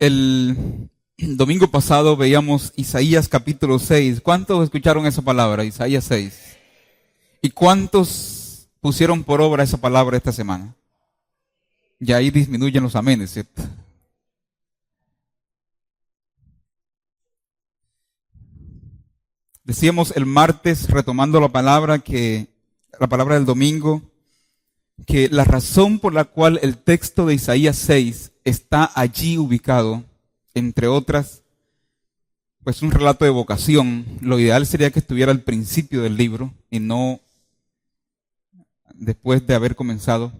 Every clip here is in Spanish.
El domingo pasado veíamos Isaías capítulo 6. ¿Cuántos escucharon esa palabra, Isaías 6? ¿Y cuántos pusieron por obra esa palabra esta semana? Y ahí disminuyen los amenes, ¿cierto? Decíamos el martes, retomando la palabra del domingo, que la razón por la cual el texto de Isaías 6 está allí ubicado, entre otras, pues un relato de vocación. Lo ideal sería que estuviera al principio del libro y no después de haber comenzado.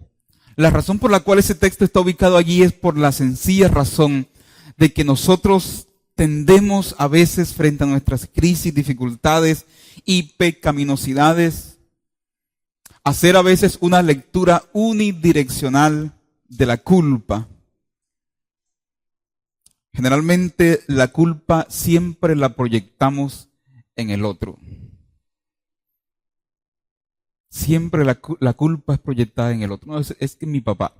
La razón por la cual ese texto está ubicado allí es por la sencilla razón de que nosotros tendemos a veces frente a nuestras crisis, dificultades y pecaminosidades a hacer a veces una lectura unidireccional de la culpa. Generalmente la culpa siempre la proyectamos en el otro. Siempre la culpa es proyectada en el otro. No, es que mi papá,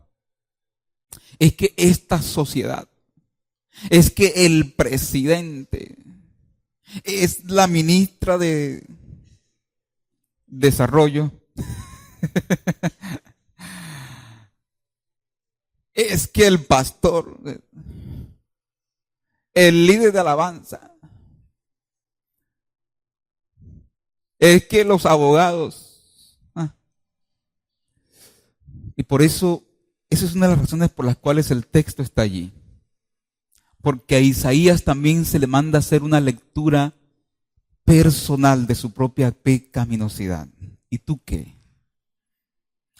es que esta sociedad, es que el presidente, es la ministra de Desarrollo, es que el pastor, el líder de alabanza, es que los abogados. Y por eso, esa es una de las razones por las cuales el texto está allí. Porque a Isaías también se le manda hacer una lectura personal de su propia pecaminosidad. ¿Y tú qué?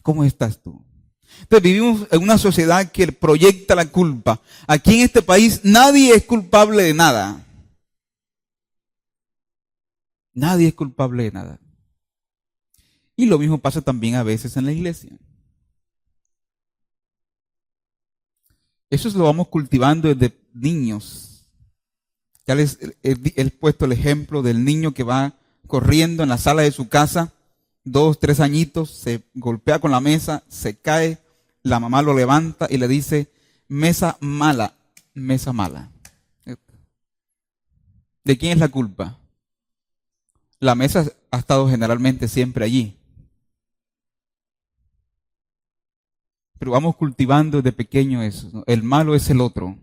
¿Cómo estás tú? Entonces vivimos en una sociedad que proyecta la culpa. Aquí en este país nadie es culpable de nada. Nadie es culpable de nada. Y lo mismo pasa también a veces en la iglesia. Eso lo vamos cultivando desde niños. Ya les he puesto el ejemplo del niño que va corriendo en la sala de su casa, 2, 3 añitos, se golpea con la mesa, se cae, la mamá lo levanta y le dice, mesa mala, mesa mala. ¿De quién es la culpa? La mesa ha estado generalmente siempre allí. Pero vamos cultivando desde pequeño eso, ¿no? El malo es el otro.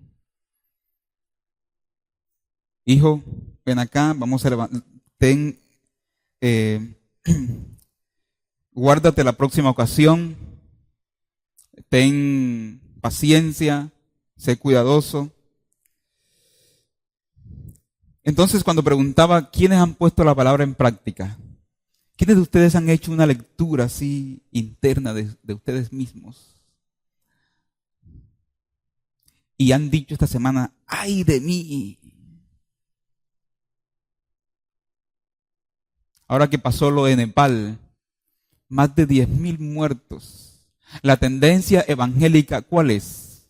Hijo, ven acá, vamos a levantar. Guárdate la próxima ocasión. Ten paciencia, sé cuidadoso. Entonces, cuando preguntaba, ¿quiénes han puesto la palabra en práctica? ¿Quiénes de ustedes han hecho una lectura así interna de ustedes mismos? Y han dicho esta semana, ¡ay de mí! Ahora que pasó lo de Nepal, más de 10,000 muertos. La tendencia evangélica, ¿cuál es?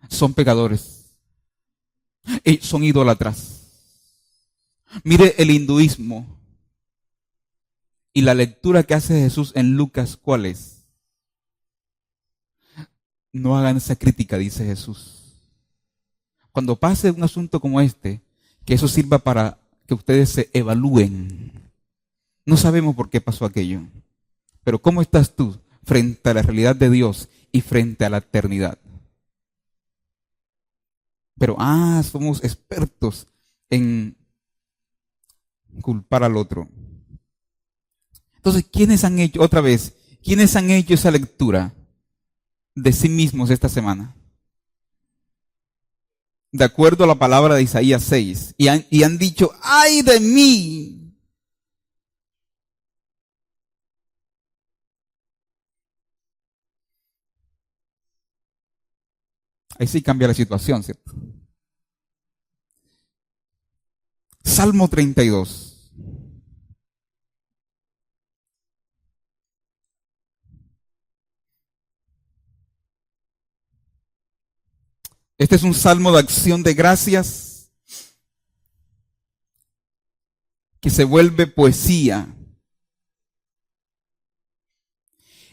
Son pecadores. Son idólatras. Mire el hinduismo. Y la lectura que hace Jesús en Lucas, ¿cuál es? No hagan esa crítica, dice Jesús. Cuando pase un asunto como este, que eso sirva para que ustedes se evalúen. No sabemos por qué pasó aquello, pero ¿cómo estás tú frente a la realidad de Dios y frente a la eternidad? Pero, somos expertos en culpar al otro. Entonces, ¿quiénes han hecho esa lectura de sí mismos esta semana? De acuerdo a la palabra de Isaías 6. Y han dicho, ¡ay de mí! Ahí sí cambia la situación, ¿cierto? Salmo 32. Este es un salmo de acción de gracias que se vuelve poesía.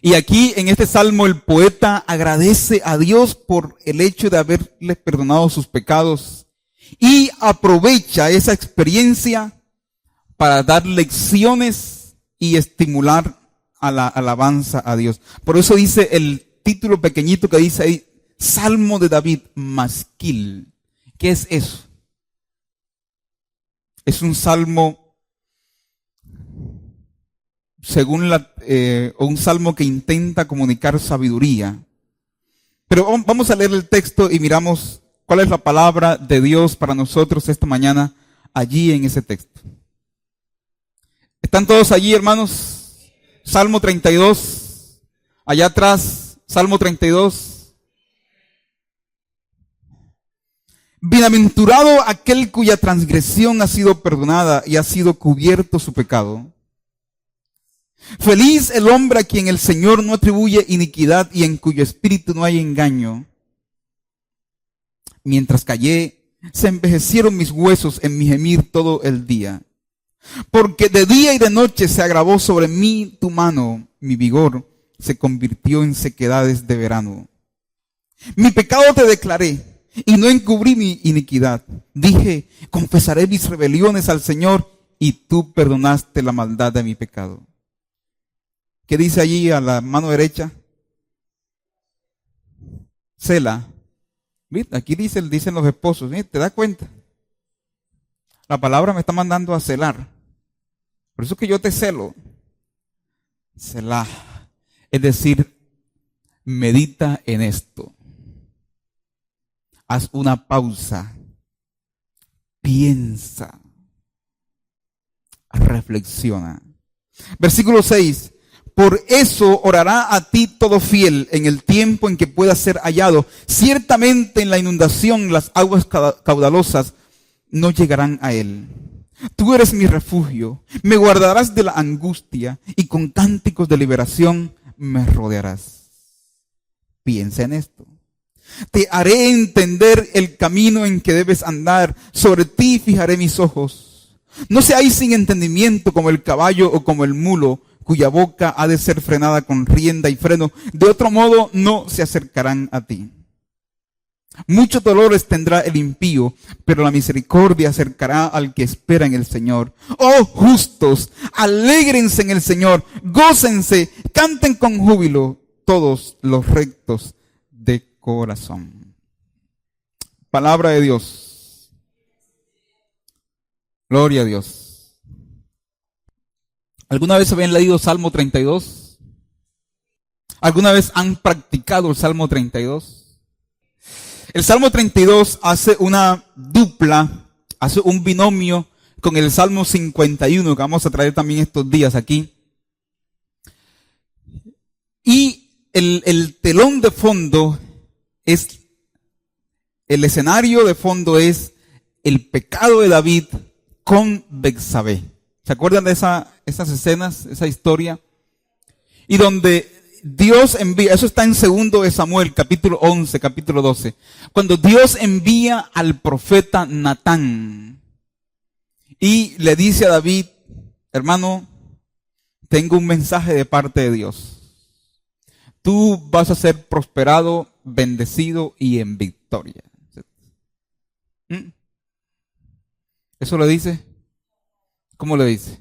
Y aquí en este salmo el poeta agradece a Dios por el hecho de haberles perdonado sus pecados y aprovecha esa experiencia para dar lecciones y estimular a la alabanza a Dios. Por eso dice el título pequeñito que dice ahí, Salmo de David, Masquil. ¿Qué es eso? Es un salmo, según un salmo que intenta comunicar sabiduría. Pero vamos a leer el texto y miramos cuál es la palabra de Dios para nosotros esta mañana allí en ese texto. ¿Están todos allí, hermanos? Salmo 32. Allá atrás, Salmo 32. Bienaventurado aquel cuya transgresión ha sido perdonada y ha sido cubierto su pecado. Feliz el hombre a quien el Señor no atribuye iniquidad y en cuyo espíritu no hay engaño. Mientras callé, se envejecieron mis huesos en mi gemir todo el día. Porque de día y de noche se agravó sobre mí tu mano, mi vigor se convirtió en sequedades de verano. Mi pecado te declaré y no encubrí mi iniquidad. Dije, confesaré mis rebeliones al Señor y tú perdonaste la maldad de mi pecado. ¿Qué dice allí a la mano derecha? Sela. ¿Viste? Aquí dicen los esposos, ¿sí? ¿Te das cuenta? La palabra me está mandando a celar. Por eso es que yo te celo. Selah. Es decir, medita en esto. Haz una pausa. Piensa. Reflexiona. Versículo 6. Por eso orará a ti todo fiel en el tiempo en que pueda ser hallado. Ciertamente en la inundación las aguas caudalosas no llegarán a él. Tú eres mi refugio, me guardarás de la angustia y con cánticos de liberación me rodearás. Piensa en esto. Te haré entender el camino en que debes andar, sobre ti fijaré mis ojos. No seáis sin entendimiento como el caballo o como el mulo, cuya boca ha de ser frenada con rienda y freno, de otro modo no se acercarán a ti. Muchos dolores tendrá el impío, pero la misericordia acercará al que espera en el Señor. Oh justos, alégrense en el Señor, gócense, canten con júbilo todos los rectos de corazón. Palabra de Dios. Gloria a Dios. ¿Alguna vez habían leído Salmo 32? ¿Alguna vez han practicado el Salmo 32? El Salmo 32 hace una dupla, hace un binomio con el Salmo 51, que vamos a traer también estos días aquí. Y el telón de fondo es, el escenario de fondo es el pecado de David con Betsabé. ¿Se acuerdan de esas escenas, esa historia? Y donde Dios envía, eso está en 2 de Samuel, capítulo 11, capítulo 12. Cuando Dios envía al profeta Natán y le dice a David, hermano, tengo un mensaje de parte de Dios. Tú vas a ser prosperado, bendecido y en victoria. ¿Eso le dice? ¿Cómo le dice?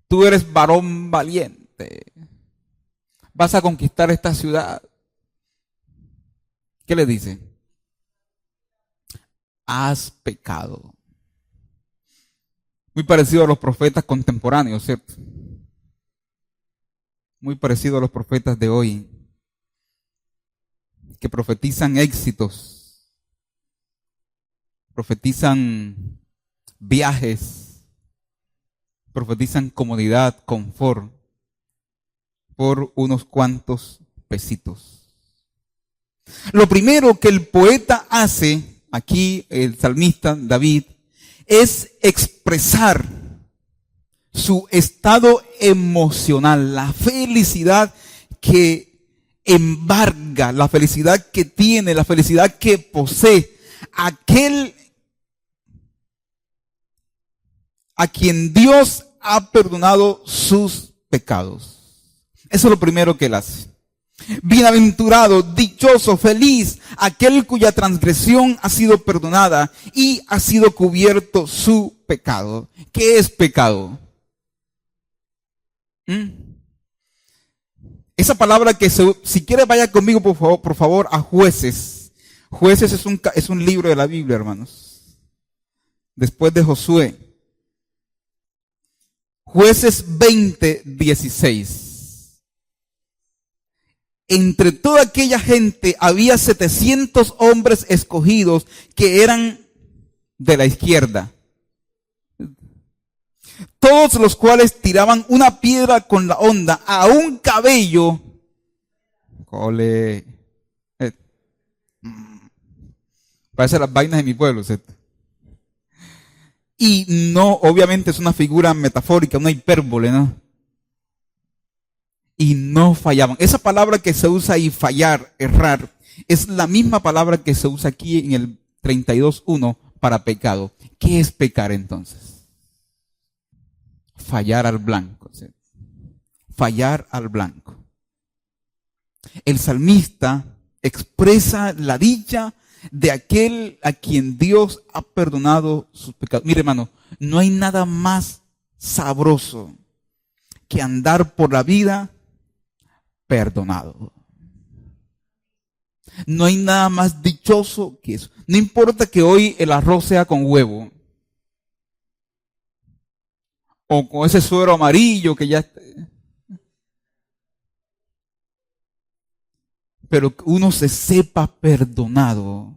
Tú eres varón valiente. Vas a conquistar esta ciudad. ¿Qué le dice? Has pecado. Muy parecido a los profetas contemporáneos, ¿cierto? Muy parecido a los profetas de hoy, que profetizan éxitos, profetizan viajes, profetizan comodidad, confort, por unos cuantos pesitos. Lo primero que el poeta hace, aquí el salmista David, es expresar su estado emocional, la felicidad que embarga, la felicidad que tiene, la felicidad que posee aquel a quien Dios ha perdonado sus pecados. Eso es lo primero que él hace. Bienaventurado, dichoso, feliz, aquel cuya transgresión ha sido perdonada y ha sido cubierto su pecado. ¿Qué es pecado? Esa palabra que si quiere vaya conmigo por favor a Jueces. Jueces es un libro de la Biblia, hermanos. Después de Josué. Jueces 20:16. Entre toda aquella gente había 700 hombres escogidos que eran de la izquierda. Todos los cuales tiraban una piedra con la honda a un cabello. Parece las vainas de mi pueblo, ¿cierto? Y no, obviamente es una figura metafórica, una hipérbole, ¿no? Y no fallaban. Esa palabra que se usa ahí, fallar, errar, es la misma palabra que se usa aquí en el 32:1 para pecado. ¿Qué es pecar entonces? Fallar al blanco. ¿Sí? Fallar al blanco. El salmista expresa la dicha de aquel a quien Dios ha perdonado sus pecados. Mire, hermano, no hay nada más sabroso que andar por la vida perdonado. No hay nada más dichoso que eso. No importa que hoy el arroz sea con huevo o con ese suero amarillo que ya... Pero que uno se sepa perdonado,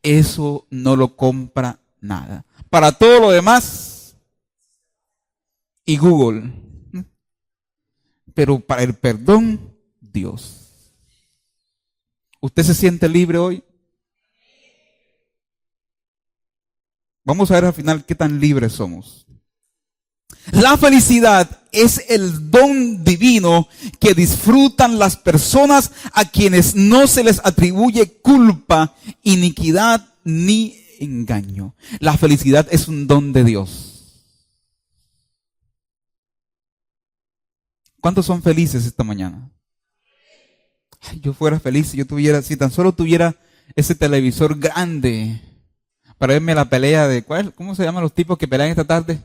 eso no lo compra nada. Para todo lo demás, y Google. Pero para el perdón, Dios. ¿Usted se siente libre hoy? Vamos a ver al final qué tan libres somos. La felicidad es el don divino que disfrutan las personas a quienes no se les atribuye culpa, iniquidad ni engaño. La felicidad es un don de Dios. ¿Cuántos son felices esta mañana? Ay, yo fuera feliz si yo tuviera, si tan solo tuviera ese televisor grande para verme la pelea de, ¿cómo se llaman los tipos que pelean esta tarde?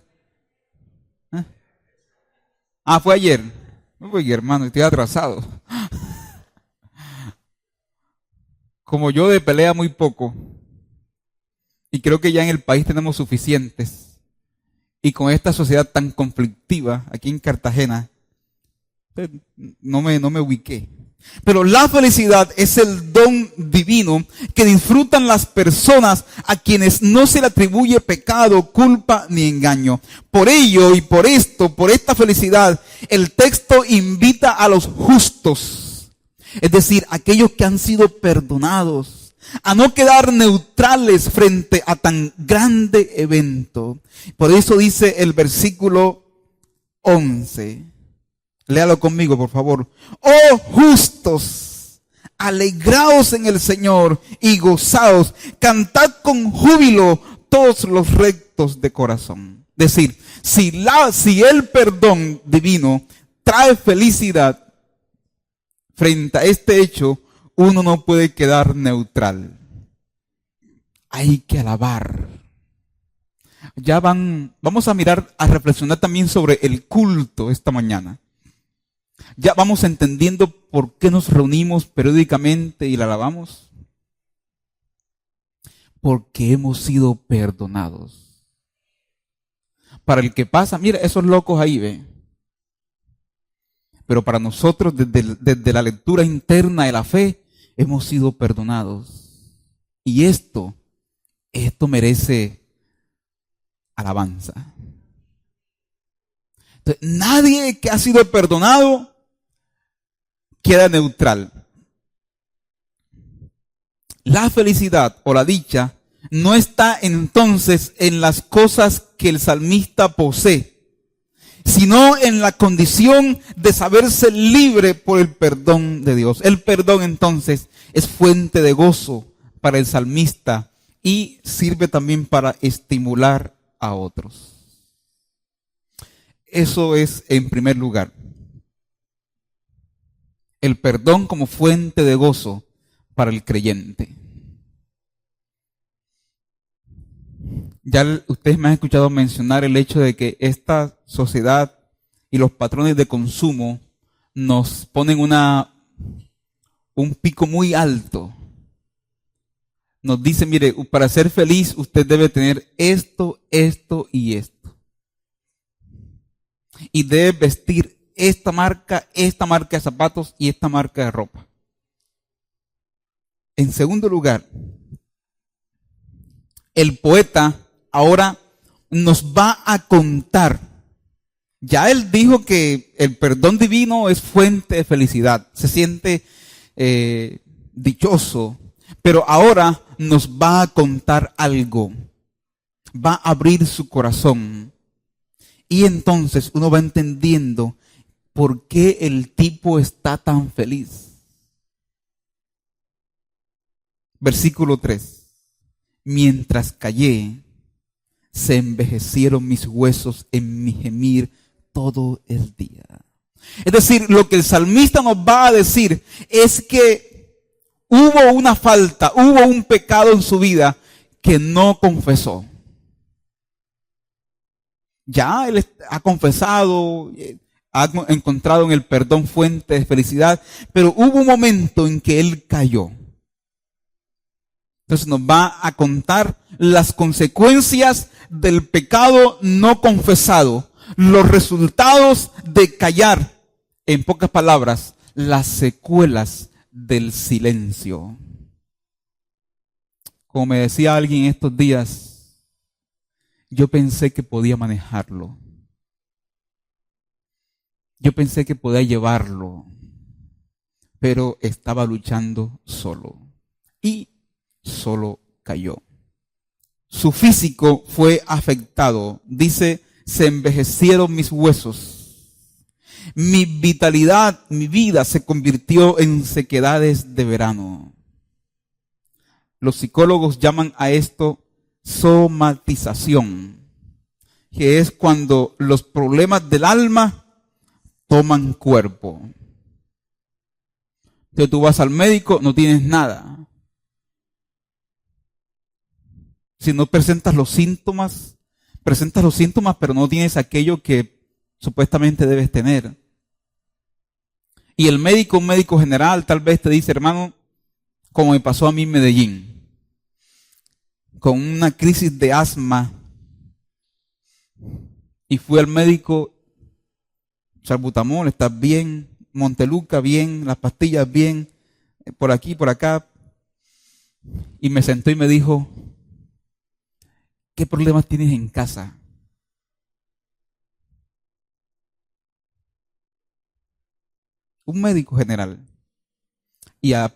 Fue ayer. Uy, hermano, estoy atrasado. Como yo de pelea muy poco, y creo que ya en el país tenemos suficientes, y con esta sociedad tan conflictiva aquí en Cartagena, no me ubiqué. Pero la felicidad es el don divino que disfrutan las personas a quienes no se le atribuye pecado, culpa ni engaño. Por ello y por esto, por esta felicidad, el texto invita a los justos, es decir, aquellos que han sido perdonados, a no quedar neutrales frente a tan grande evento. Por eso dice el versículo 11. Léalo conmigo, por favor. Oh justos, alegraos en el Señor y gozaos, cantad con júbilo todos los rectos de corazón. Es decir, si el perdón divino trae felicidad frente a este hecho, uno no puede quedar neutral. Hay que alabar. Vamos a a reflexionar también sobre el culto esta mañana. Ya vamos entendiendo por qué nos reunimos periódicamente y la alabamos. Porque hemos sido perdonados. Para el que pasa, mira, esos locos ahí, ve. Pero para nosotros, desde la lectura interna de la fe, hemos sido perdonados. Y esto merece alabanza. Entonces, nadie que ha sido perdonado queda neutral. La felicidad o la dicha no está entonces en las cosas que el salmista posee, sino en la condición de saberse libre por el perdón de Dios. El perdón entonces es fuente de gozo para el salmista y sirve también para estimular a otros. Eso es en primer lugar. el perdón como fuente de gozo para el creyente. Ya ustedes me han escuchado mencionar el hecho de que esta sociedad y los patrones de consumo nos ponen un pico muy alto. Nos dicen, mire, para ser feliz usted debe tener esto, esto y esto. Y debe vestir esta marca de zapatos y esta marca de ropa. En segundo lugar, el poeta ahora nos va a contar. Ya él dijo que el perdón divino es fuente de felicidad. Se siente dichoso. Pero ahora nos va a contar algo. Va a abrir su corazón. Y entonces uno va entendiendo por qué el tipo está tan feliz. Versículo 3. Mientras callé, se envejecieron mis huesos en mi gemir todo el día. Es decir, lo que el salmista nos va a decir es que hubo una falta, hubo un pecado en su vida que no confesó. Ya él ha confesado, ha encontrado en el perdón fuente de felicidad, pero hubo un momento en que él cayó. Entonces nos va a contar las consecuencias del pecado no confesado, los resultados de callar, en pocas palabras, las secuelas del silencio. Como me decía alguien estos días, yo pensé que podía manejarlo. Yo pensé que podía llevarlo, pero estaba luchando solo. Y solo cayó. Su físico fue afectado. Dice, se envejecieron mis huesos. Mi vitalidad, mi vida se convirtió en sequedades de verano. Los psicólogos llaman a esto somatización, que es cuando los problemas del alma toman cuerpo. Entonces tú vas al médico, no tienes nada. Si no presentas los síntomas, pero no tienes aquello que supuestamente debes tener. Y el médico, un médico general, tal vez te dice, hermano, como me pasó a mí en Medellín, con una crisis de asma, y fui al médico, salbutamol, estás bien, Monteluca bien, las pastillas bien, por aquí, por acá, y me sentó y me dijo, ¿qué problemas tienes en casa? Un médico general. Y a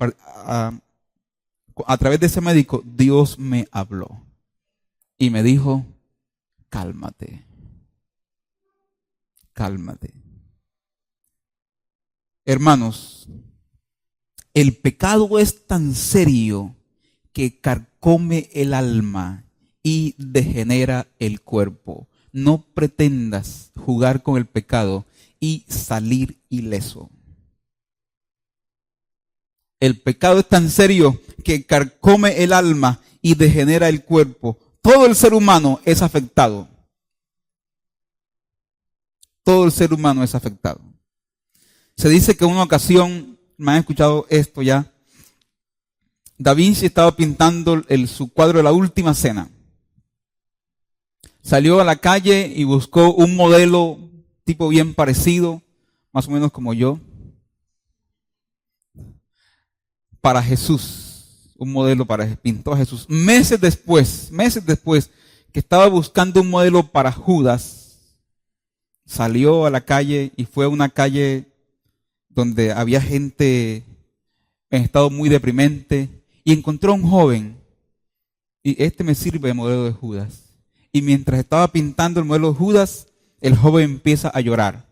través de ese médico, Dios me habló. Y me dijo, cálmate. Cálmate. Hermanos, el pecado es tan serio que carcome el alma y degenera el cuerpo. No pretendas jugar con el pecado y salir ileso. El pecado es tan serio que carcome el alma y degenera el cuerpo. Todo el ser humano es afectado. Todo el ser humano es afectado. Se dice que en una ocasión, me han escuchado esto ya, Da Vinci estaba pintando su cuadro de La Última Cena. Salió a la calle y buscó un modelo tipo bien parecido, más o menos como yo, para Jesús. Un modelo pintó a Jesús. Meses después que estaba buscando un modelo para Judas, salió a la calle y fue a una calle donde había gente en estado muy deprimente y encontró a un joven y este me sirve de modelo de Judas. Y mientras estaba pintando el modelo de Judas, el joven empieza a llorar.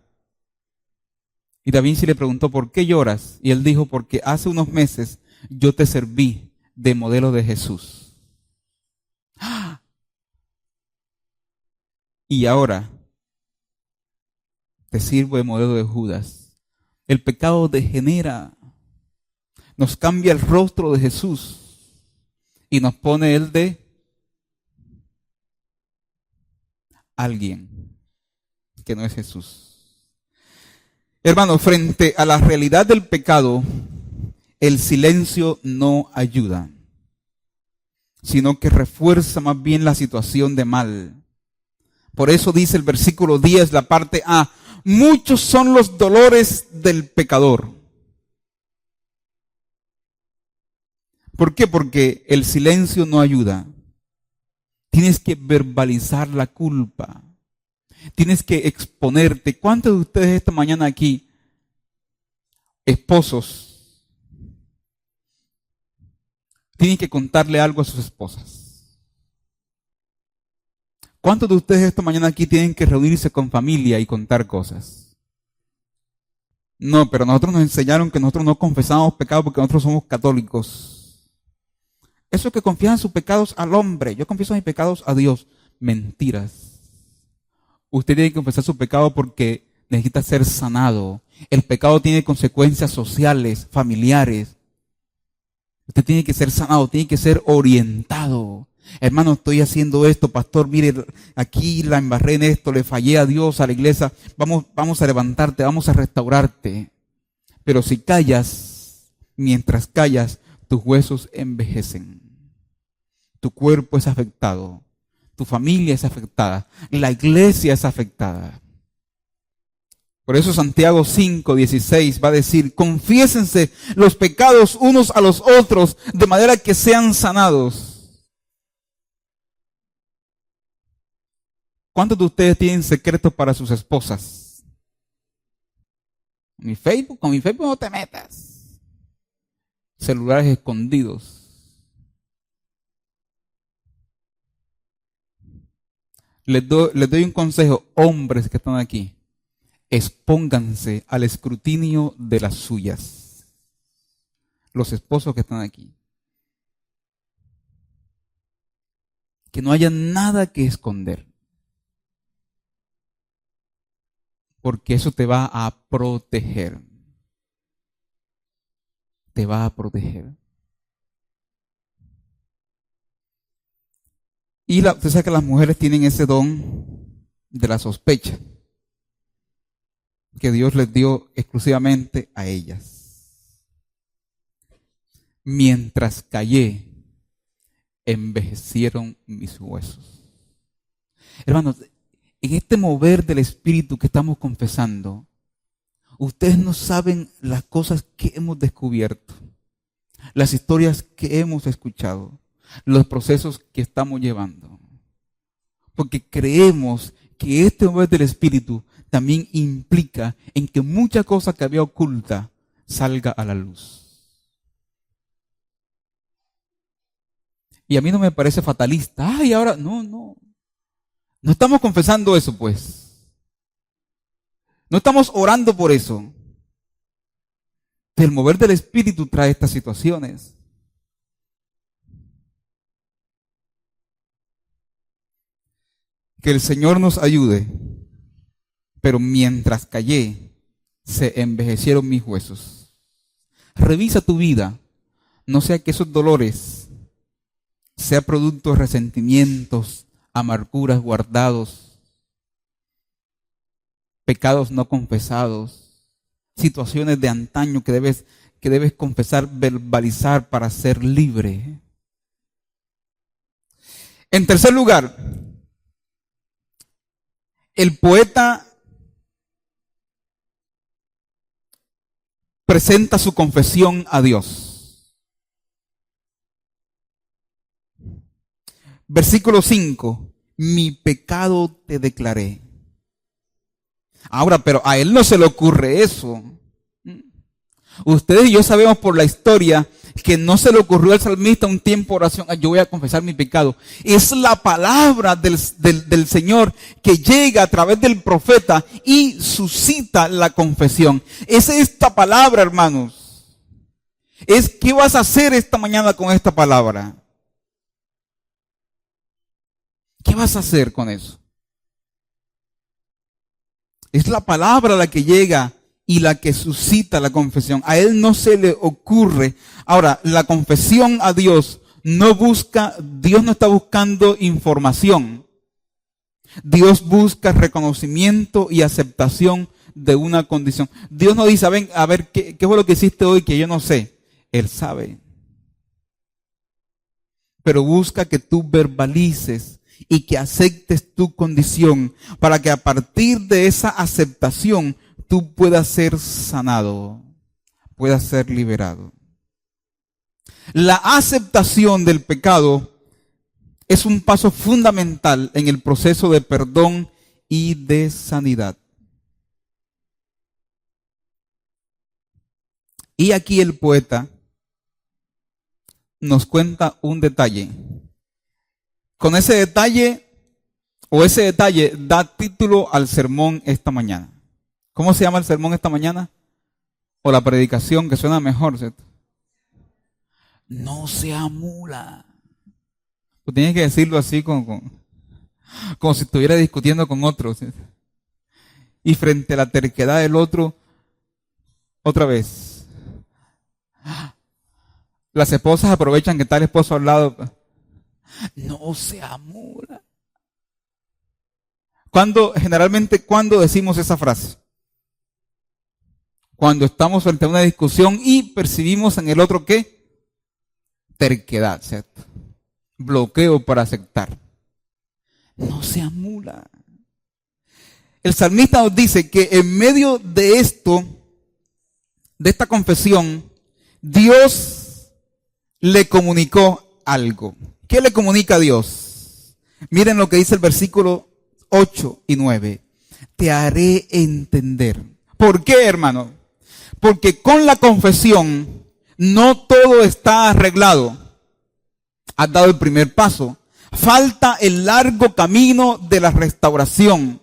Y Da Vinci le preguntó, ¿por qué lloras? Y él dijo, porque hace unos meses yo te serví de modelo de Jesús. Y ahora te sirvo de modelo de Judas. El pecado degenera, nos cambia el rostro de Jesús y nos pone el de alguien que no es Jesús. Hermano, frente a la realidad del pecado, el silencio no ayuda, sino que refuerza más bien la situación de mal. Por eso dice el versículo 10, la parte A, muchos son los dolores del pecador. ¿Por qué? Porque el silencio no ayuda. Tienes que verbalizar la culpa. Tienes que exponerte. ¿Cuántos de ustedes esta mañana aquí, esposos, tienen que contarle algo a sus esposas? ¿Cuántos de ustedes esta mañana aquí tienen que reunirse con familia y contar cosas? No, pero nosotros nos enseñaron que nosotros no confesamos pecados porque nosotros somos católicos. Eso que confiesan sus pecados al hombre, yo confieso mis pecados a Dios. Mentiras. Usted tiene que confesar su pecado porque necesita ser sanado. El pecado tiene consecuencias sociales, familiares. Usted tiene que ser sanado, tiene que ser orientado. Hermano, estoy haciendo esto, pastor, mire, aquí la embarré en esto, le fallé a Dios, a la iglesia. Vamos a levantarte, vamos a restaurarte. Pero si callas, mientras callas, tus huesos envejecen. Tu cuerpo es afectado. Tu familia es afectada. La iglesia es afectada. Por eso Santiago 5:16 va a decir, confiésense los pecados unos a los otros de manera que sean sanados. ¿Cuántos de ustedes tienen secretos para sus esposas? Con mi Facebook no te metas. Celulares escondidos. Les doy un consejo, hombres que están aquí. Expónganse al escrutinio de las suyas. Los esposos que están aquí. Que no haya nada que esconder. Porque eso te va a proteger. Te va a proteger. Y usted sabe que las mujeres tienen ese don de la sospecha que Dios les dio exclusivamente a ellas. Mientras callé, envejecieron mis huesos. Hermanos, en este mover del Espíritu que estamos confesando, ustedes no saben las cosas que hemos descubierto, las historias que hemos escuchado, los procesos que estamos llevando. Porque creemos que este mover del Espíritu también implica en que mucha cosa que había oculta salga a la luz. Y a mí no me parece fatalista. Ay, ahora, no estamos confesando eso, pues. No estamos orando por eso. El mover del Espíritu trae estas situaciones. Que el Señor nos ayude. Pero mientras callé, se envejecieron mis huesos. Revisa tu vida. No sea que esos dolores sean producto de resentimientos, amarguras guardados, pecados no confesados, situaciones de antaño que debes confesar, verbalizar para ser libre. En tercer lugar, el poeta presenta su confesión a Dios. Versículo 5. Mi pecado te declaré. Ahora, pero a él no se le ocurre eso. Ustedes y yo sabemos por la historia que no se le ocurrió al salmista un tiempo de oración, yo voy a confesar mi pecado. Es la palabra del Señor que llega a través del profeta y suscita la confesión. Es esta palabra, hermanos. Es ¿qué vas a hacer esta mañana con esta palabra? ¿Qué vas a hacer con eso? Es la palabra la que llega y la que suscita la confesión. A Él no se le ocurre. Ahora, la confesión a Dios Dios no está buscando información. Dios busca reconocimiento y aceptación de una condición. Dios no dice, a ver, ¿qué fue lo que hiciste hoy que yo no sé? Él sabe. Pero busca que tú verbalices y que aceptes tu condición para que a partir de esa aceptación tú puedas ser sanado, puedas ser liberado. La aceptación del pecado es un paso fundamental en el proceso de perdón y de sanidad. Y aquí el poeta nos cuenta un detalle. Con ese detalle da título al sermón esta mañana. ¿Cómo se llama el sermón esta mañana? O la predicación, que suena mejor, ¿cierto? No sea mula. Tú tienes que decirlo así como si estuviera discutiendo con otros, ¿cierto? Y frente a la terquedad del otro, otra vez. Las esposas aprovechan que está el esposo al lado. No sea mula. Generalmente, ¿cuándo decimos esa frase? Cuando estamos frente a una discusión y percibimos en el otro ¿qué? Terquedad, ¿cierto? Bloqueo para aceptar. No sea mula. El salmista nos dice que en medio de esto, de esta confesión, Dios le comunicó algo. ¿Qué le comunica a Dios? Miren lo que dice el versículo 8 y 9. Te haré entender. ¿Por qué, hermano? Porque con la confesión no todo está arreglado. Has dado el primer paso. Falta el largo camino de la restauración.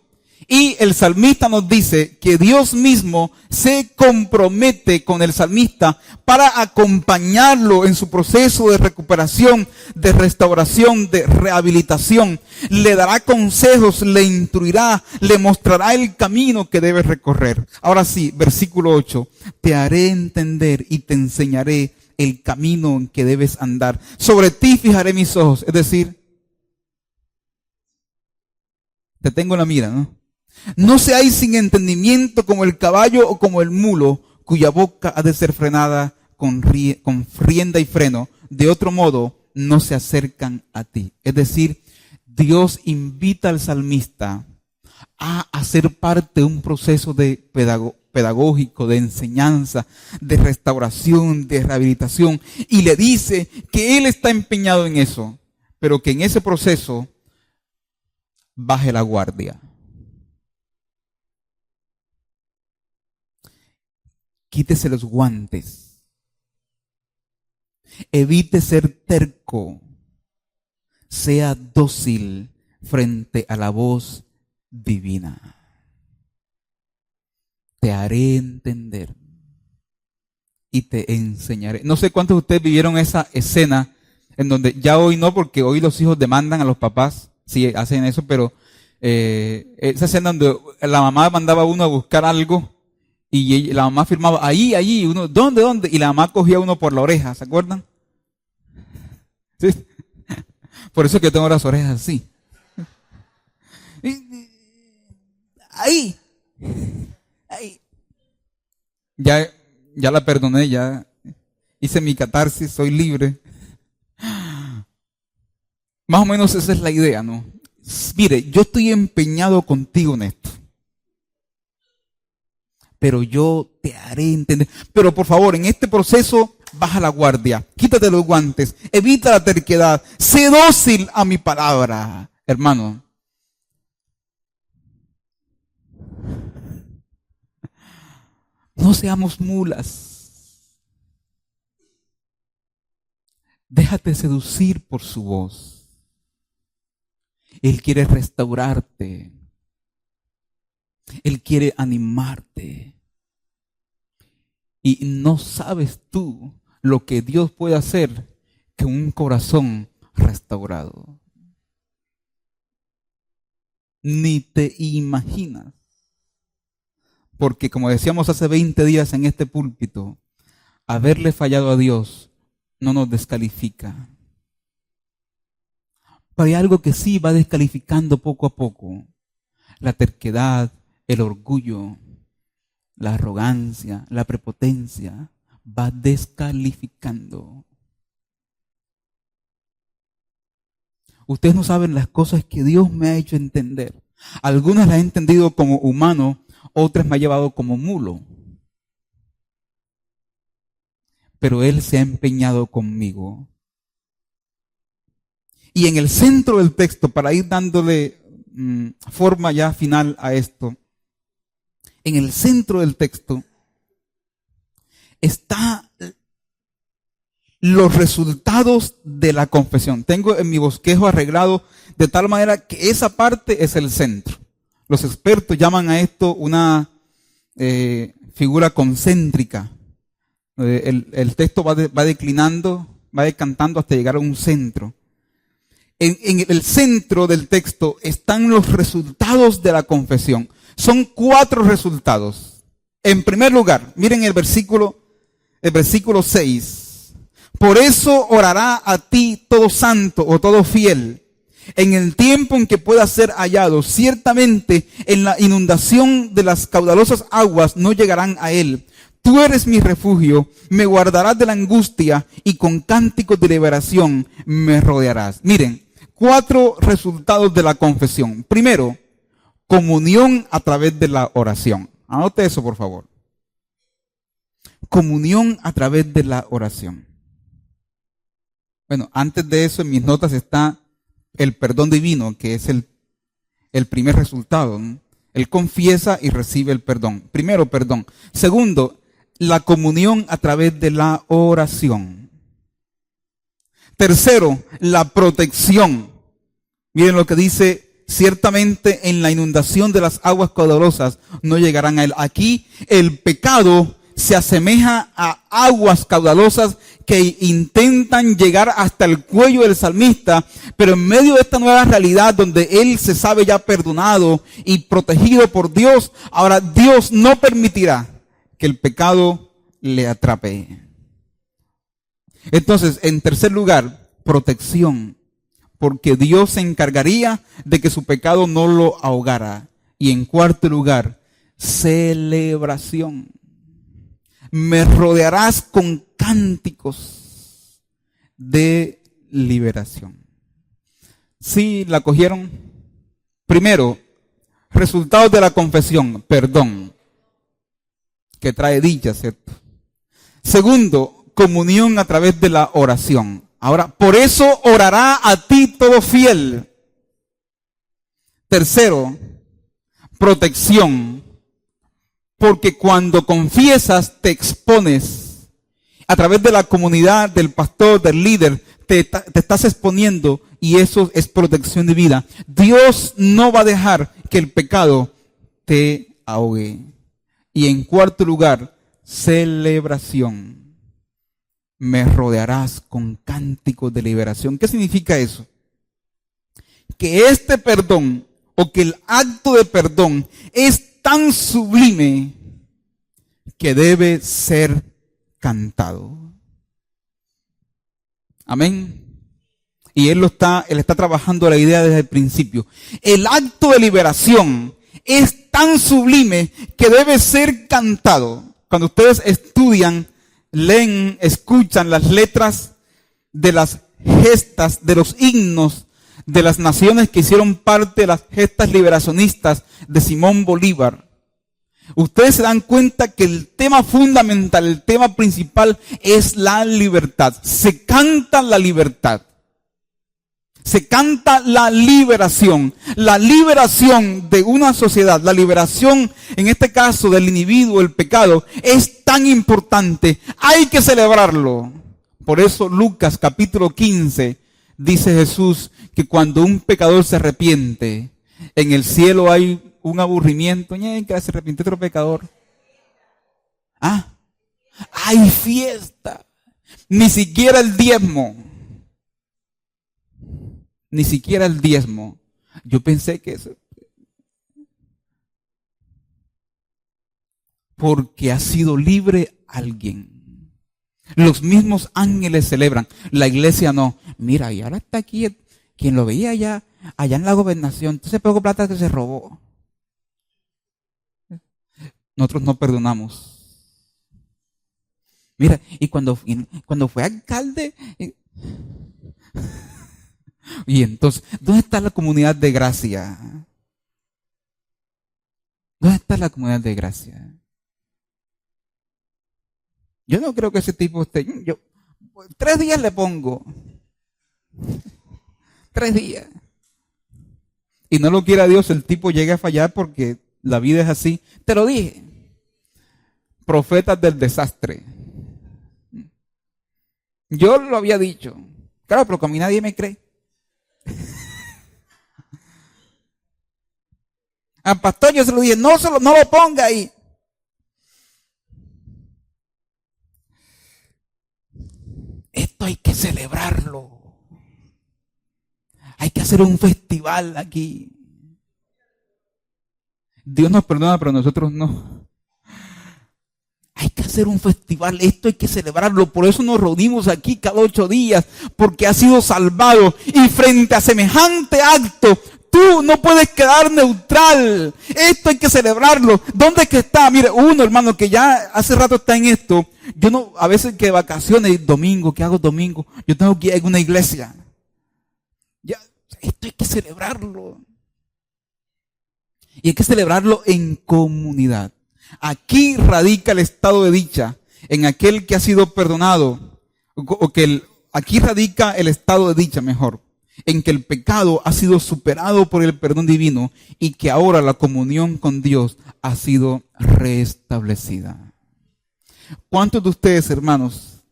Y el salmista nos dice que Dios mismo se compromete con el salmista para acompañarlo en su proceso de recuperación, de restauración, de rehabilitación. Le dará consejos, le instruirá, le mostrará el camino que debe recorrer. Ahora sí, versículo 8. Te haré entender y te enseñaré el camino en que debes andar. Sobre ti fijaré mis ojos. Es decir, te tengo en la mira, ¿no? No seáis sin entendimiento como el caballo o como el mulo, cuya boca ha de ser frenada con rienda y freno. De otro modo, no se acercan a ti. Es decir, Dios invita al salmista a hacer parte de un proceso de pedagógico, de enseñanza, de restauración, de rehabilitación. Y le dice que Él está empeñado en eso, pero que en ese proceso baje la guardia. Quítese los guantes. Evite ser terco. Sea dócil frente a la voz divina. Te haré entender y te enseñaré. No sé cuántos de ustedes vivieron esa escena en donde, ya hoy no, porque hoy los hijos demandan a los papás si hacen eso, pero esa escena donde la mamá mandaba a uno a buscar algo y la mamá firmaba allí, uno, ¿dónde? Y la mamá cogía a uno por la oreja, ¿se acuerdan? ¿Sí? Por eso es que tengo las orejas así. Ahí. Ya la perdoné, ya hice mi catarsis, soy libre. Más o menos esa es la idea, ¿no? Mire, yo estoy empeñado contigo en esto. Pero yo te haré entender. Pero por favor, en este proceso, baja la guardia. Quítate los guantes. Evita la terquedad. Sé dócil a mi palabra, hermano. No seamos mulas. Déjate seducir por su voz. Él quiere restaurarte. Él quiere animarte. Y no sabes tú lo que Dios puede hacer con un corazón restaurado. Ni te imaginas. Porque como decíamos hace 20 días en este púlpito, haberle fallado a Dios no nos descalifica. Pero hay algo que sí va descalificando poco a poco: la terquedad, el orgullo, la arrogancia, la prepotencia, va descalificando. Ustedes no saben las cosas que Dios me ha hecho entender. Algunas las he entendido como humano, otras me ha llevado como mulo. Pero Él se ha empeñado conmigo. Y en el centro del texto, para ir dándole forma ya final a esto, en el centro del texto está los resultados de la confesión. Tengo en mi bosquejo arreglado de tal manera que esa parte es el centro. Los expertos llaman a esto una figura concéntrica. El texto va declinando, va decantando hasta llegar a un centro. En el centro del texto están los resultados de la confesión. Son 4 resultados. En primer lugar, miren el versículo 6. Por eso orará a ti todo santo o todo fiel, en el tiempo en que pueda ser hallado. Ciertamente en la inundación de las caudalosas aguas no llegarán a él. Tú eres mi refugio, me guardarás de la angustia y con cánticos de liberación me rodearás. Miren, 4 resultados de la confesión. Primero, comunión a través de la oración. Anote eso, por favor. Comunión a través de la oración. Bueno, antes de eso en mis notas está el perdón divino, que es el primer resultado, ¿no? Él confiesa y recibe el perdón. Primero, perdón. Segundo, la comunión a través de la oración. Tercero, la protección. Miren lo que dice: ciertamente en la inundación de las aguas caudalosas no llegarán a él. Aquí el pecado se asemeja a aguas caudalosas que intentan llegar hasta el cuello del salmista, pero en medio de esta nueva realidad donde él se sabe ya perdonado y protegido por Dios, ahora Dios no permitirá que el pecado le atrape. Entonces, en tercer lugar, protección, porque Dios se encargaría de que su pecado no lo ahogara. Y en cuarto lugar, celebración. Me rodearás con cánticos de liberación. ¿Sí la cogieron? Primero, resultados de la confesión: perdón, que trae dicha, ¿cierto? Segundo, comunión a través de la oración. Ahora, por eso orará a ti todo fiel. Tercero, protección, porque cuando confiesas te expones. A través de la comunidad, del pastor, del líder, te estás exponiendo, y eso es protección de vida. Dios no va a dejar que el pecado te ahogue. Y en cuarto lugar, celebración. Me rodearás con cánticos de liberación. ¿Qué significa eso? Que este perdón, o que el acto de perdón, es tan sublime que debe ser cantado. Amén. Y él está trabajando la idea desde el principio. El acto de liberación es tan sublime que debe ser cantado. Cuando ustedes estudian, leen, escuchan las letras de las gestas, de los himnos de las naciones que hicieron parte de las gestas liberacionistas de Simón Bolívar, ustedes se dan cuenta que el tema fundamental, el tema principal es la libertad. Se canta la libertad. Se canta la liberación de una sociedad, la liberación, en este caso, del individuo, el pecado, es tan importante. Hay que celebrarlo. Por eso Lucas capítulo 15 dice Jesús que cuando un pecador se arrepiente, en el cielo hay un aburrimiento. Que se arrepiente otro pecador. Hay fiesta. Ni siquiera el diezmo. Ni siquiera el diezmo. Yo pensé que eso. porque ha sido libre alguien. Los mismos ángeles celebran, la iglesia no. Mira, y ahora está aquí quien lo veía allá en la gobernación, entonces pagó plata que se robó. Nosotros no perdonamos. Mira, y cuando fue alcalde, y entonces, ¿dónde está la comunidad de gracia? ¿Dónde está la comunidad de gracia? Yo no creo que ese tipo esté. 3 días le pongo. 3 días. Y no lo quiera Dios, el tipo llegue a fallar porque la vida es así. Te lo dije. Profetas del desastre. Yo lo había dicho. Claro, pero que a mí nadie me cree. Al pastor yo se lo dije, no lo ponga ahí. Esto hay que celebrarlo. Hay que hacer un festival aquí. Dios nos perdona, pero nosotros no. Hay que hacer un festival, esto hay que celebrarlo. Por eso nos reunimos aquí cada 8 días, porque ha sido salvado. Y frente a semejante acto, tú no puedes quedar neutral. Esto hay que celebrarlo. ¿Dónde es que está? Mire, uno, hermano, que ya hace rato está en esto. Yo no, a veces que de vacaciones, domingo, ¿qué hago domingo? Yo tengo que ir a una iglesia. Ya, esto hay que celebrarlo. Y hay que celebrarlo en comunidad. Aquí radica el estado de dicha, en aquel que ha sido perdonado, aquí radica el estado de dicha, mejor, en que el pecado ha sido superado por el perdón divino y que ahora la comunión con Dios ha sido restablecida. ¿Cuántos de ustedes, hermanos,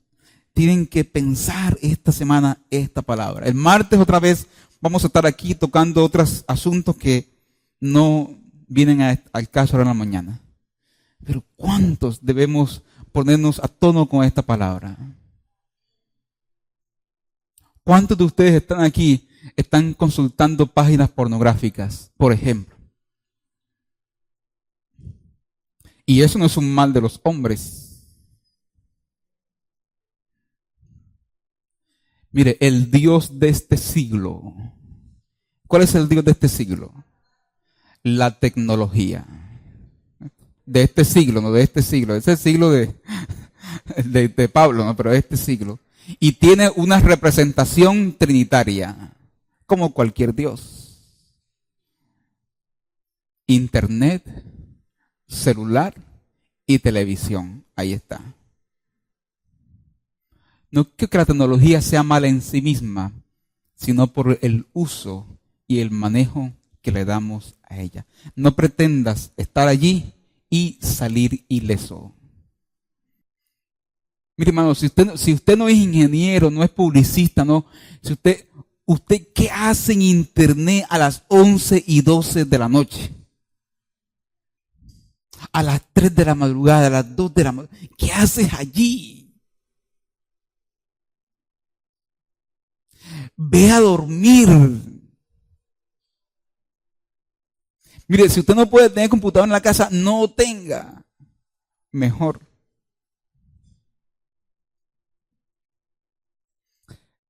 tienen que pensar esta semana esta palabra? El martes otra vez vamos a estar aquí tocando otros asuntos que no vienen al caso ahora en la mañana. Pero ¿cuántos debemos ponernos a tono con esta palabra? ¿Cuántos de ustedes están aquí, están consultando páginas pornográficas, por ejemplo? Y eso no es un mal de los hombres. Mire, el Dios de este siglo. ¿Cuál es el Dios de este siglo? La tecnología. De este siglo, no de este siglo. Ese es el siglo de Pablo, no, pero de este siglo. Y tiene una representación trinitaria, como cualquier Dios. Internet, celular y televisión. Ahí está. No creo que la tecnología sea mala en sí misma, sino por el uso y el manejo que le damos a ella. No pretendas estar allí y salir ileso. Mire, hermano, si usted no es ingeniero, no es publicista, no, si usted ¿qué hace en internet a las 11 y 12 de la noche? A las 3 de la madrugada, a las 2 de la madrugada. ¿Qué haces allí? Ve a dormir. Mire, si usted no puede tener computador en la casa, no tenga. Mejor.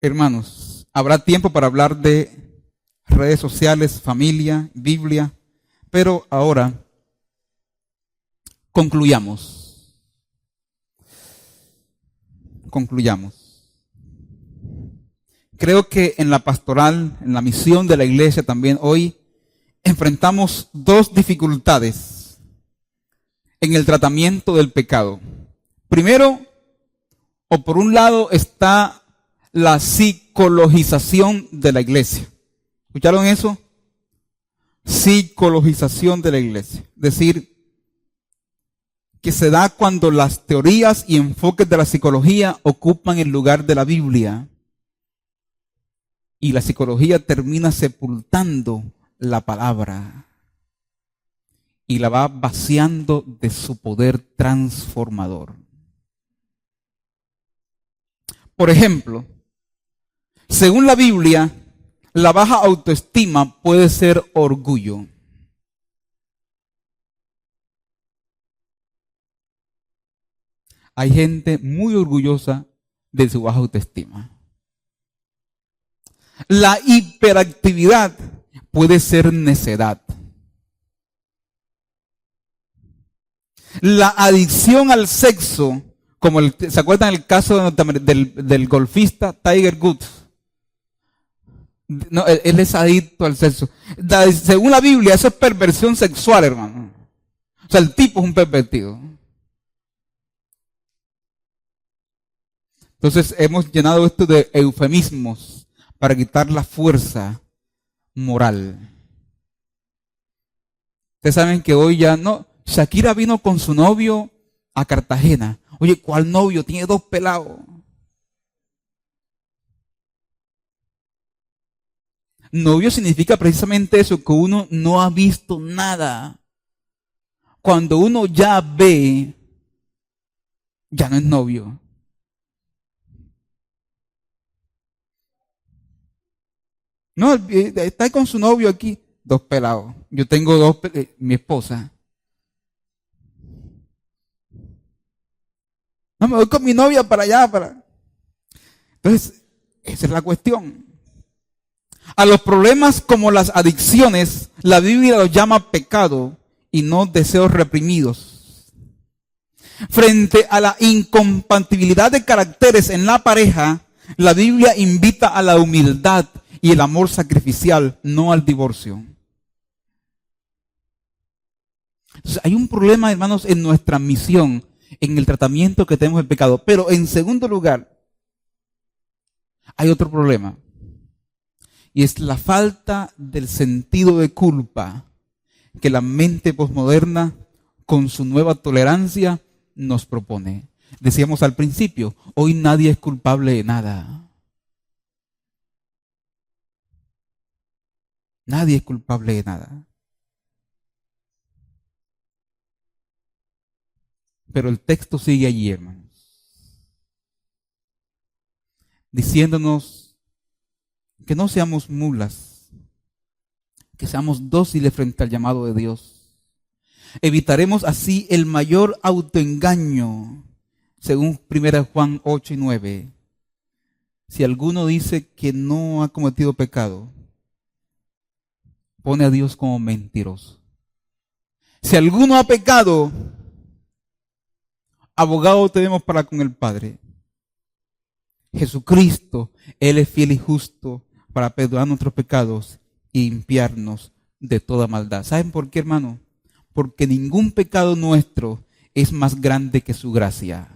Hermanos, habrá tiempo para hablar de redes sociales, familia, Biblia, pero ahora concluyamos. Creo que en la pastoral, en la misión de la iglesia también hoy, enfrentamos 2 dificultades en el tratamiento del pecado. Primero, o por un lado está la psicologización de la iglesia. ¿Escucharon eso? Psicologización de la iglesia. Es decir, que se da cuando las teorías y enfoques de la psicología ocupan el lugar de la Biblia y la psicología termina sepultando la palabra y la va vaciando de su poder transformador. Por ejemplo, según la Biblia, la baja autoestima puede ser orgullo. hay gente muy orgullosa de su baja autoestima. La hiperactividad puede ser necedad. La adicción al sexo, como ¿se acuerdan el caso del golfista Tiger Woods? No, él es adicto al sexo. Según la Biblia, eso es perversión sexual, hermano. O sea, el tipo es un pervertido. Entonces hemos llenado esto de eufemismos para quitar la fuerza moral. Ustedes saben que hoy ya no. Shakira vino con su novio a Cartagena. Oye, ¿cuál novio? Tiene 2 pelados. Novio significa precisamente eso, que uno no ha visto nada. Cuando uno ya ve, ya no es novio. No, está con su novio aquí, 2 pelados. Yo tengo 2, mi esposa. No, me voy con mi novia para allá. Entonces, esa es la cuestión. A los problemas como las adicciones, la Biblia los llama pecado y no deseos reprimidos. Frente a la incompatibilidad de caracteres en la pareja, la Biblia invita a la humildad y el amor sacrificial, no al divorcio. Entonces, hay un problema, hermanos, en nuestra misión, en el tratamiento que tenemos del pecado. Pero en segundo lugar, hay otro problema. Y es la falta del sentido de culpa que la mente posmoderna, con su nueva tolerancia, nos propone. Decíamos al principio, hoy nadie es culpable de nada. Nadie es culpable de nada. Pero el texto sigue allí, hermanos, diciéndonos que no seamos mulas, que seamos dóciles frente al llamado de Dios. Evitaremos así el mayor autoengaño, según 1 Juan 8 y 9. Si alguno dice que no ha cometido pecado, pone a Dios como mentiroso. Si alguno ha pecado, abogado tenemos para con el Padre, Jesucristo. Él es fiel y justo para perdonar nuestros pecados y limpiarnos de toda maldad. ¿Saben por qué, hermano? Porque ningún pecado nuestro es más grande que su gracia.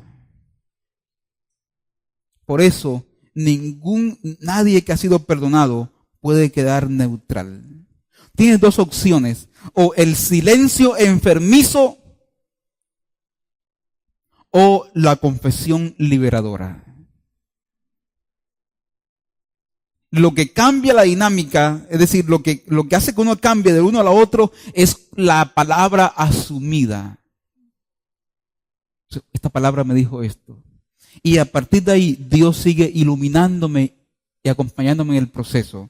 Por eso, nadie que ha sido perdonado puede quedar neutral. Tienes 2 opciones: o el silencio enfermizo o la confesión liberadora. Lo que cambia la dinámica, es decir, lo que hace que uno cambie de uno a la otro, es la palabra asumida. Esta palabra me dijo esto. Y a partir de ahí, Dios sigue iluminándome y acompañándome en el proceso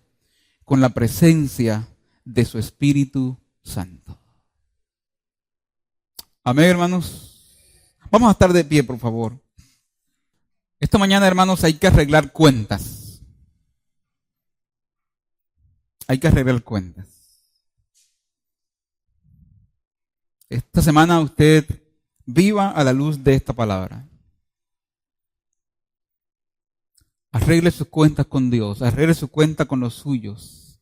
con la presencia de su Espíritu Santo. Amén, hermanos. Vamos a estar de pie, por favor. Esta mañana, hermanos, hay que arreglar cuentas. Hay que arreglar cuentas. Esta semana usted viva a la luz de esta palabra. Arregle sus cuentas con Dios, arregle su cuenta con los suyos.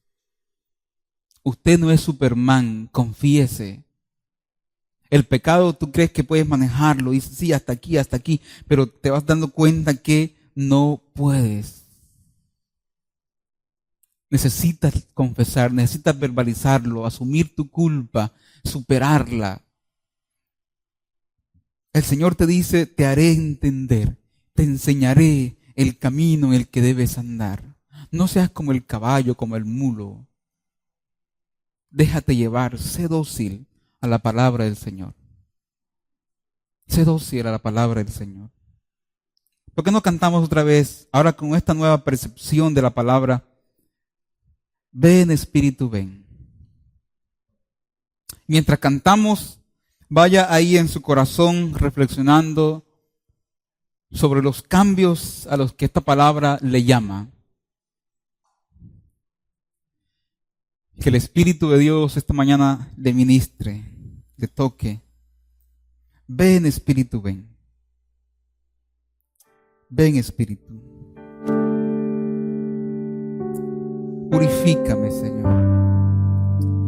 Usted no es Superman, confiese. El pecado tú crees que puedes manejarlo, y sí, hasta aquí, pero te vas dando cuenta que no puedes. Necesitas confesar, necesitas verbalizarlo, asumir tu culpa, superarla. El Señor te dice, te haré entender, te enseñaré el camino en el que debes andar. No seas como el caballo, como el mulo. Déjate llevar, sé dócil a la palabra del Señor. Sé dócil a la palabra del Señor. ¿Por qué no cantamos otra vez, ahora con esta nueva percepción de la palabra? Ven, Espíritu, ven. Mientras cantamos, vaya ahí en su corazón reflexionando sobre los cambios a los que esta palabra le llama. Que el Espíritu de Dios esta mañana le ministre, le toque. Ven, Espíritu, ven. Ven, Espíritu. Purifícame, Señor.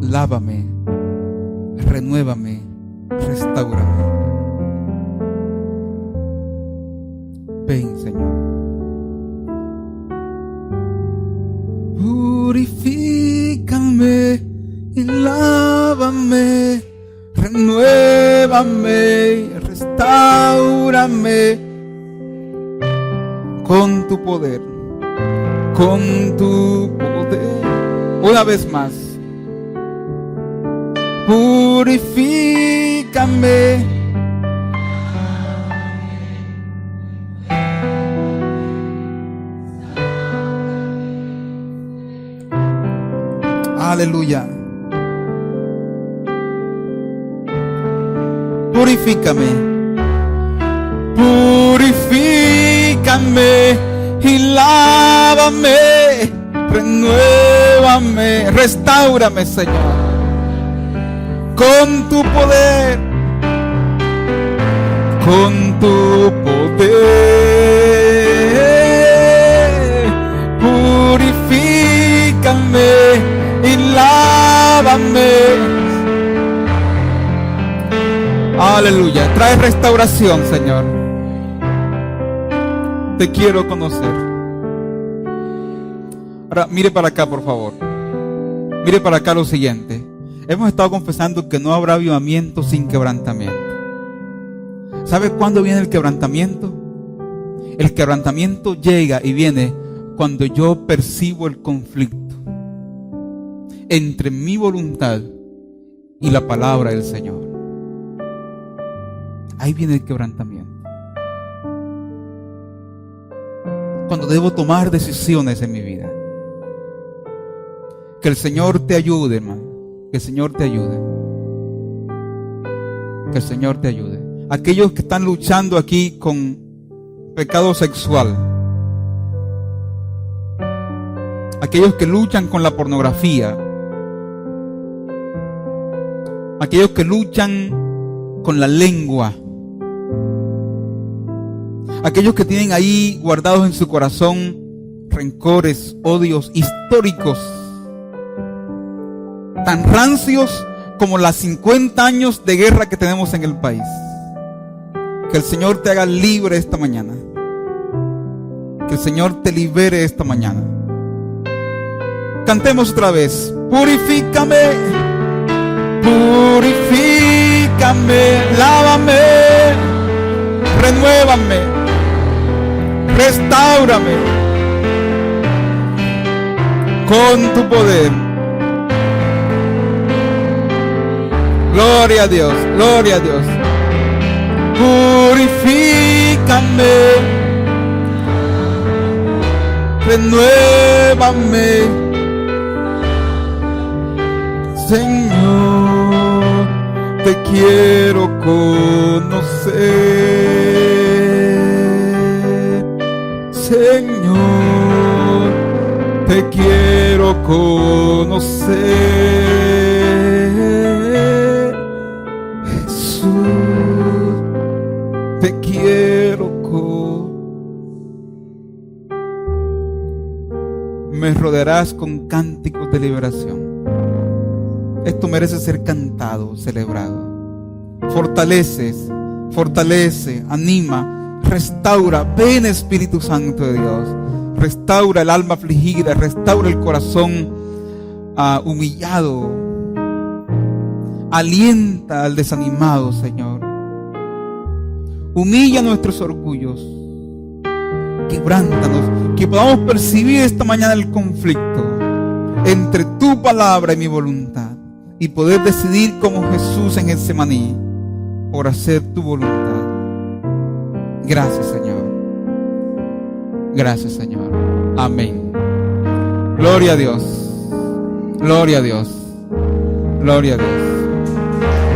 Lávame, renuévame, restáurame. Ven, Señor. Purifícame y lávame, renuévame, restáurame con tu poder, con tu poder. Una vez más. Purifícame. Aleluya. Purifícame. Purifícame y lávame, renuévame, restáurame, Señor, con tu poder, con tu poder. Purifícame y lávame. Aleluya. Trae restauración, Señor. Te quiero conocer. Ahora, mire para acá, por favor. Mire para acá lo siguiente. Hemos estado confesando que no habrá avivamiento sin quebrantamiento. ¿Sabe cuándo viene el quebrantamiento? El quebrantamiento llega y viene cuando yo percibo el conflicto entre mi voluntad y la palabra del Señor. Ahí viene el quebrantamiento. Cuando debo tomar decisiones en mi vida. Que el Señor te ayude, hermano. Que el Señor te ayude. Que el Señor te ayude. Aquellos que están luchando aquí con pecado sexual. Aquellos que luchan con la pornografía. Aquellos que luchan con la lengua. Aquellos que tienen ahí guardados en su corazón rencores, odios históricos, tan rancios como las 50 años de guerra que tenemos en el país. Que el Señor te haga libre esta mañana. Que el Señor te libere esta mañana. Cantemos otra vez. Purifícame, purifícame, lávame, renuévame, restáurame con tu poder. Gloria a Dios, gloria a Dios. Purifícame, renuévame, Señor, te quiero conocer. Señor, te quiero conocer. Jesús, te quiero me rodearás con cánticos de liberación. Esto merece ser cantado, celebrado. Fortalece, anima, restaura. Ven, Espíritu Santo de Dios. Restaura el alma afligida, restaura el corazón humillado. Alienta al desanimado, Señor. Humilla nuestros orgullos. Quebrántanos, que podamos percibir esta mañana el conflicto entre tu palabra y mi voluntad, y poder decidir como Jesús en Getsemaní por hacer tu voluntad. Gracias, Señor. Gracias, Señor. Amén. Gloria a Dios. Gloria a Dios. Gloria a Dios.